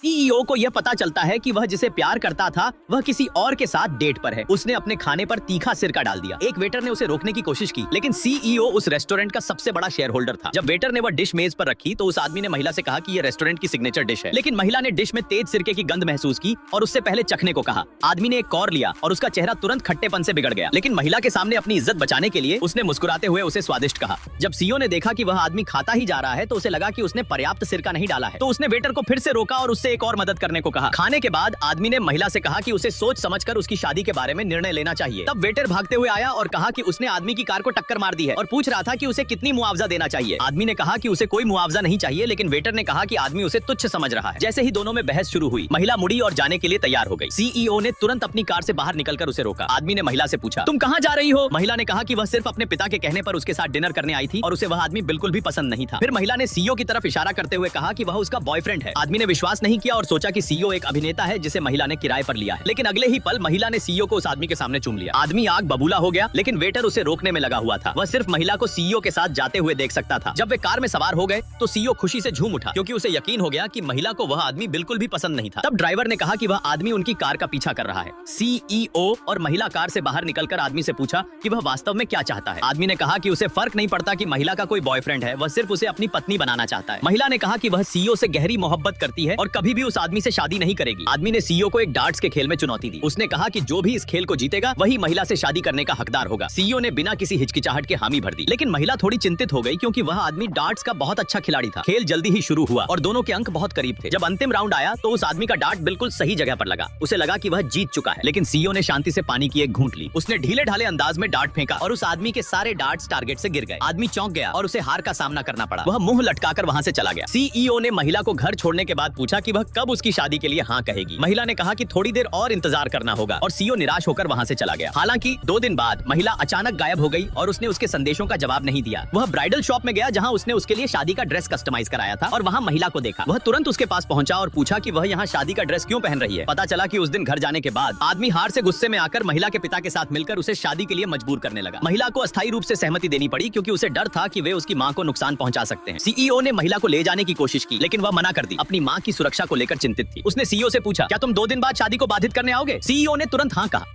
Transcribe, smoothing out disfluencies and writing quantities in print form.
CEO को यह पता चलता है कि वह जिसे प्यार करता था वह किसी और के साथ डेट पर है। उसने अपने खाने पर तीखा सिरका डाल दिया। एक वेटर ने उसे रोकने की कोशिश की, लेकिन सीईओ उस रेस्टोरेंट का सबसे बड़ा शेयर होल्डर था। जब वेटर ने वह डिश मेज पर रखी तो उस आदमी ने महिला से कहा कि यह रेस्टोरेंट की सिग्नेचर डिश है, लेकिन महिला ने डिश में तेज सिरके की गंध महसूस की और उससे पहले चखने को कहा। आदमी ने एक कौर लिया और उसका चेहरा तुरंत खट्टेपन से बिगड़ गया, लेकिन महिला के सामने अपनी इज्जत बचाने के लिए उसने मुस्कुराते हुए उसे स्वादिष्ट कहा। जब सीईओ ने देखा कि वह आदमी खाता ही जा रहा है तो उसे लगा कि उसने पर्याप्त सिरका नहीं डाला है, तो उसने वेटर को फिर से रोका और उससे एक और मदद करने को कहा। खाने के बाद आदमी ने महिला से कहा कि उसे सोच समझकर उसकी शादी के बारे में निर्णय लेना चाहिए। तब वेटर भागते हुए आया और कहा कि उसने आदमी की कार को टक्कर मार दी है और पूछ रहा था कि उसे कितनी मुआवजा देना चाहिए। आदमी ने कहा कि उसे कोई मुआवजा नहीं चाहिए, लेकिन वेटर ने कहा कि आदमी उसे तुच्छ समझ रहा है। जैसे ही दोनों में बहस शुरू हुई, महिला मुड़ी और जाने के लिए तैयार हो गई। सीईओ ने तुरंत अपनी कार से बाहर निकलकर उसे रोका। आदमी ने महिला से पूछा, तुम कहाँ जा रही हो? महिला ने कहा कि वह सिर्फ अपने पिता के कहने पर उसके साथ डिनर करने आई थी और उसे वह आदमी बिल्कुल भी पसंद नहीं था। फिर महिला ने सीईओ की तरफ इशारा करते हुए कहा कि वह उसका बॉयफ्रेंड है। आदमी ने विश्वास नहीं किया और सोचा कि सीईओ एक अभिनेता है जिसे महिला ने किराए पर लिया है, लेकिन अगले ही पल महिला ने सीईओ को उस आदमी के सामने चूम लिया। आदमी आग बबूला हो गया, लेकिन वेटर उसे रोकने में लगा हुआ था। वह सिर्फ महिला को सीईओ के साथ जाते हुए देख सकता था। जब वे कार में सवार हो गए तो सीईओ खुशी से झूम उठा, क्योंकि उसे यकीन हो गया कि महिला को वह आदमी बिल्कुल भी पसंद नहीं था। तब ड्राइवर ने कहा कि वह आदमी उनकी कार का पीछा कर रहा है। सीईओ और महिला कार से बाहर निकलकर आदमी से पूछा कि वह वास्तव में क्या चाहता है। आदमी ने कहा कि उसे फर्क नहीं पड़ता कि महिला का कोई बॉयफ्रेंड है, वह सिर्फ उसे अपनी पत्नी बनाना चाहता है। महिला ने कहा कि वह सीईओ से गहरी मोहब्बत करती है और कभी भी उस आदमी से शादी नहीं करेगी। आदमी ने सीईओ को एक डार्ट्स के खेल में चुनौती दी। उसने कहा कि जो भी इस खेल को जीतेगा वही महिला से शादी करने का हकदार होगा। सीईओ ने बिना किसी हिचकिचाहट के हामी भर दी, लेकिन महिला थोड़ी चिंतित हो गई क्योंकि वह आदमी डार्ट्स का बहुत अच्छा खिलाड़ी था। खेल जल्दी ही शुरू हुआ और दोनों के अंक बहुत करीब थे। जब अंतिम राउंड आया तो उस आदमी का डार्ट बिल्कुल सही जगह पर लगा। उसे लगा कि वह जीत चुका है, लेकिन सीईओ ने शांति से पानी की एक घूंट ली। उसने ढीले ढाले अंदाज में डार्ट फेंका और उस आदमी के सारे डार्ट्स टारगेट से गिर गए। आदमी चौंक गया और उसे हार का सामना करना पड़ा। वह मुंह लटकाकर वहां से चला गया। सीईओ ने महिला को घर छोड़ने के बाद पूछा कि वह कब उसकी शादी के लिए हाँ कहेगी। महिला ने कहा कि थोड़ी देर और इंतजार करना होगा और सीईओ निराश होकर वहां से चला गया। हालांकि 2 दिन बाद महिला अचानक गायब हो गई और उसने उसके संदेशों का जवाब नहीं दिया। वह ब्राइडल शॉप में गया जहां उसने उसके लिए शादी का ड्रेस कस्टमाइज कराया था और वहां महिला को देखा। वह तुरंत उसके पास पहुंचा और पूछा कि वह यहाँ शादी का ड्रेस क्यों पहन रही है। पता चला कि उस दिन घर जाने के बाद आदमी हार से गुस्से में आकर महिला के पिता के साथ मिलकर उसे शादी के लिए मजबूर करने लगा। महिला को अस्थायी रूप से सहमति देनी पड़ी क्योंकि उसे डर था कि वे उसकी मां को नुकसान पहुंचा सकते हैं। सीईओ ने महिला को ले जाने की कोशिश की, लेकिन वह मना कर दी। अपनी मां की सुरक्षा को लेकर चिंतित थी। उसने सीईओ से पूछा, क्या तुम 2 दिन बाद शादी को बाधित करने आओगे? सीईओ ने तुरंत हाँ कहा।